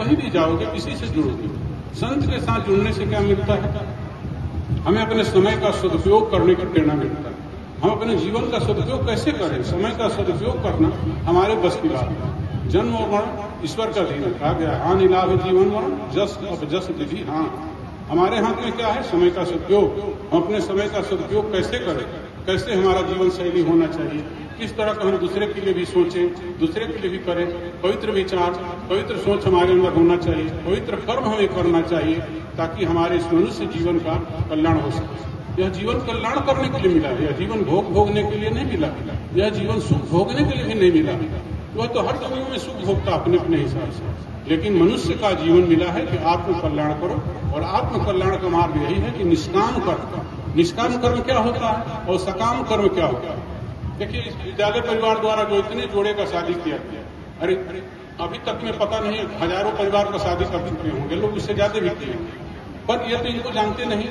कहीं भी जाओगे किसी से जुड़ोगे, संत के साथ जुड़ने से क्या मिलता है? हमें अपने समय का सदुपयोग करने की प्रेरणा मिलता है। हम अपने जीवन का सदुपयोग कैसे करें? समय का सदुपयोग करना हमारे बस की बात है। जन्म और मरण ईश्वर का अधीन है। कहा गया हानि लाभ जीवन मरण जस अपजस विधि। हाँ, हमारे हाथ में क्या है? समय का सदुपयोग। हम अपने समय का सदुपयोग कैसे करें? कैसे हमारा जीवन शैली होना चाहिए? किस तरह का हम दूसरे के लिए भी सोचें, दूसरे के लिए भी करें। पवित्र विचार, पवित्र सोच हमारे अंदर होना चाहिए। पवित्र कर्म हमें करना चाहिए ताकि हमारे इस मनुष्य जीवन का कल्याण हो सके। यह जीवन कल्याण करने के लिए मिला है, यह जीवन भोग भोगने के लिए नहीं मिला। यह जीवन सुख भोगने के लिए भी नहीं मिला। वह तो हर समय में सुख भोगता अपने अपने हिसाब से, लेकिन मनुष्य का जीवन मिला है कि आत्म कल्याण करो। और आत्म कल्याण का मार्ग यही है कि निष्काम कर्म। निष्काम कर्म क्या होता है और सकाम कर्म क्या होता है? देखिए, इस विद्यालय परिवार द्वारा जो इतने जोड़े का शादी किया गया, अरे अभी तक में पता नहीं हजारों परिवार का शादी कर चुके होंगे लोग, उससे ज्यादा भी किए, पर ये तो इनको जानते नहीं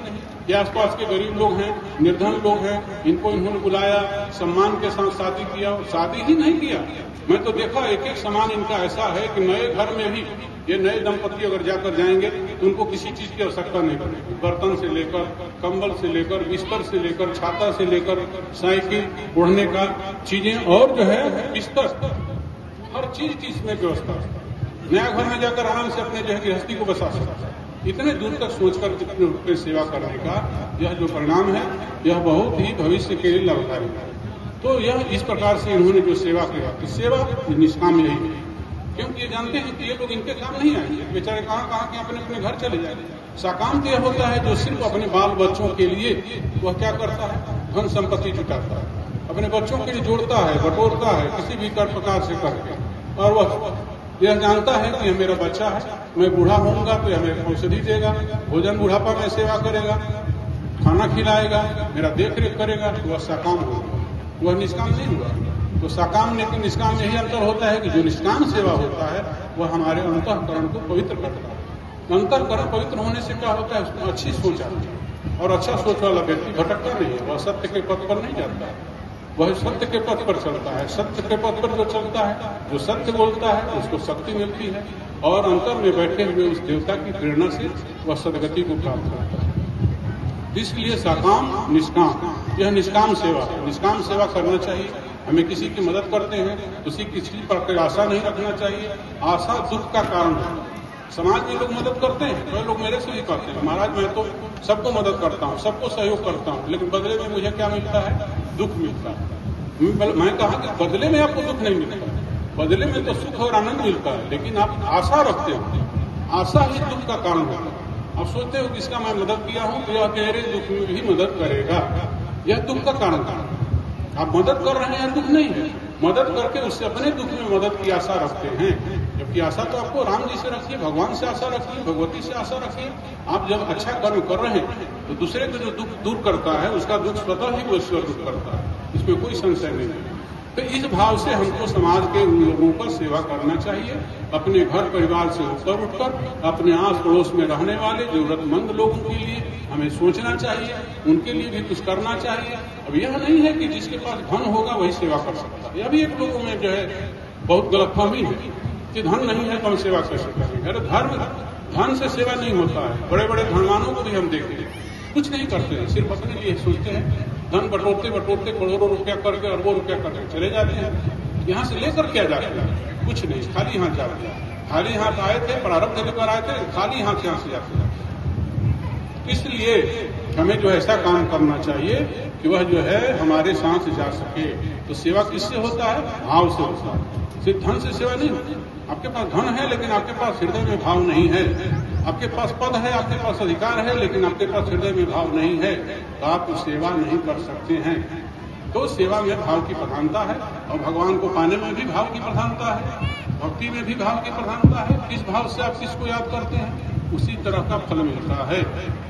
कि आसपास के गरीब लोग हैं, निर्धन लोग हैं, इनको इन्होंने बुलाया, सम्मान के साथ शादी किया। और शादी ही नहीं किया, मैं तो देखा एक एक सामान इनका ऐसा है कि नए घर में भी ये नए दंपति अगर जाकर जाएंगे तो उनको किसी चीज की आवश्यकता नहीं पड़ेगी। बर्तन से लेकर, कंबल से लेकर, बिस्तर से लेकर, छाता से लेकर, साइकिल, ओढ़ने का चीजें और जो है बिस्तर, हर चीज की इसमें व्यवस्था है। नया घर में जाकर आराम से अपने जो है गृहस्थी को बसा सकता है। इतने दूर तक सोचकर कितने रूप में सेवा करने का यह जो परिणाम है, यह बहुत ही भविष्य के लिए लाभकारी है। तो यह इस प्रकार से इन्होंने जो सेवा किया, कि सेवा निष्काम यही है, क्योंकि ये जानते हैं कि ये लोग इनके काम नहीं आएंगे, बेचारे कहाँ कहाँ के अपने अपने घर चले जाएंगे। सकाम तो यह होता है जो सिर्फ अपने बाल बच्चों के लिए वह क्या करता है? धन संपत्ति जुटाता है, अपने बच्चों के लिए जोड़ता है, बटोरता है किसी भी प्रकार से करके। और वह यह जानता है कि यह मेरा बच्चा है, मैं बूढ़ा होऊंगा तो यह मेरे औषधि देगा, भोजन बुढ़ापा में सेवा करेगा, खाना खिलाएगा, मेरा देख रेख करेगा, तो वह सकाम होगा, वह निष्काम नहीं हुआ। तो सकाम लेकिन निष्काम यही अंतर होता है कि जो निष्काम सेवा होता है वह हमारे अंतःकरण को पवित्र करता है। अंतःकरण पवित्र होने से क्या होता है? उसमें अच्छी सोच आती है, और अच्छा सोच वाला व्यक्ति भटकता नहीं है, वह सत्य के पथ पर नहीं जाता है, वह सत्य के पथ पर चलता है। सत्य के पथ पर जो चलता है, जो सत्य बोलता है, उसको शक्ति मिलती है, और अंतर में बैठे हुए उस देवता की प्रेरणा से वह सदगति को प्राप्त करता है। इसलिए सकाम निष्काम, यह निष्काम सेवा है। निष्काम सेवा करना चाहिए। हमें किसी की मदद करते हैं, किसी पर आशा नहीं रखना चाहिए। आशा दुख का कारण है। समाज में लोग मदद करते हैं, तो लोग मेरे से भी कहते हैं महाराज मैं तो सबको मदद करता हूँ, सबको सहयोग करता हूँ, लेकिन बदले में मुझे क्या मिलता है? दुख मिलता है। मैं कहा कि बदले में आपको दुख नहीं मिलता, बदले में तो सुख और आनंद मिलता है, लेकिन आप आशा रखते हो, आशा ही दुख का कारण होता है। आप सोचते हो कि इसका मैं मदद किया हूँ तो यह मेरे दुख में भी मदद करेगा, यह दुख का कारण है। आप मदद कर रहे हैं, दुख नहीं है, मदद करके उससे अपने दुख में मदद की आशा रखते हैं। जबकि आशा तो आपको राम जी से रखिए, भगवान से आशा रखिए, भगवती से आशा रखिए। आप जब अच्छा कर्म कर रहे हैं तो दूसरे को जो दुख दूर करता है उसका दुख स्वतः ही वो ईश्वर दूर करता है, इसमें कोई संशय नहीं है। तो इस भाव से हमको समाज के उन लोगों पर सेवा करना चाहिए, अपने घर परिवार से ऊपर उठकर अपने आस पड़ोस में रहने वाले जरूरतमंद लोगों के लिए हमें सोचना चाहिए, उनके लिए भी कुछ करना चाहिए। अब यह नहीं है कि जिसके पास धन होगा वही सेवा कर सकता है। यह भी एक लोगों में जो है बहुत गलतफहमी है कि धन नहीं है तो हम सेवा कैसे करेंगे। अरे धन से सेवा नहीं होता है। बड़े बड़े धनवानों को भी हम देखते हैं कुछ नहीं करते हैं, सिर्फ अपने लिए सोचते हैं। धन बटोरते बटोरते करोड़ों रुपया करके, अरबों रुपया करके चले जाते हैं। यहाँ से लेकर क्या जाते हैं? कुछ नहीं, खाली हाथ जाते हैं। खाली हाथ आए थे, प्रारब्ध लेकर आए थे, खाली हाथ यहाँ से जाते हैं। इसलिए हमें जो ऐसा काम करना चाहिए कि वह जो है हमारे सांस जा सके। तो सेवा किससे होता है? भाव से होता है, सिर्फ धन से सेवा नहीं होती। आपके पास धन है लेकिन आपके पास हृदय में भाव नहीं है, आपके पास पद है, आपके पास अधिकार है, लेकिन आपके पास हृदय में भाव नहीं है, तो आप सेवा नहीं कर सकते हैं। तो सेवा में भाव की प्रधानता है, और भगवान को पाने में भी भाव की प्रधानता है, भक्ति में भी भाव की प्रधानता है। किस भाव से आप किसको याद करते हैं उसी तरह का फल मिलता है।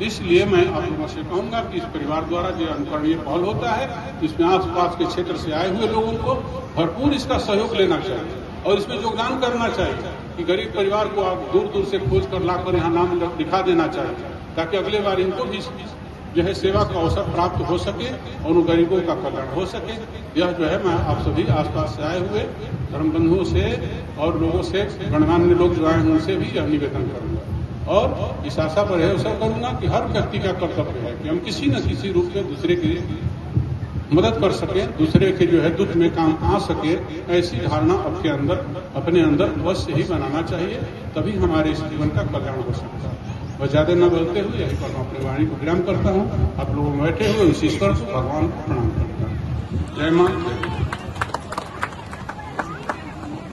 इसलिए मैं आप लोगों से कहूंगा कि इस परिवार द्वारा जो अनुकरणीय पहल होता है, इसमें आसपास के क्षेत्र से आए हुए लोगों को भरपूर इसका सहयोग लेना चाहिए और इसमें योगदान करना चाहिए कि गरीब परिवार को आप दूर दूर से खोज कर लाकर यहाँ नाम दिखा देना चाहिए, ताकि अगले बार इनको भी जो है सेवा का अवसर प्राप्त हो सके और उन गरीबों का कल्याण हो सके। यह जो है मैं आप सभी आसपास से आए हुए धर्म बंधुओं से और लोगों से, गणमान्य लोग जो आए हैं उनसे भी यह निवेदन करूंगा और इस आशा पर भरोसा करूंगा कि हर व्यक्ति का कर्तव्य है कि हम किसी न किसी रूप में दूसरे की मदद कर सके, दूसरे के जो है दुख में काम आ सके, ऐसी धारणा अपने अंदर अवश्य ही बनाना चाहिए, तभी हमारे इस जीवन का कल्याण हो सकता है। और ज्यादा न बोलते हुए यही पर मैं अपनी वाणी को विराम करता हूँ। आप लोग बैठे हुए उस ईश्वर को, भगवान को प्रणाम करता हूँ। जय मां।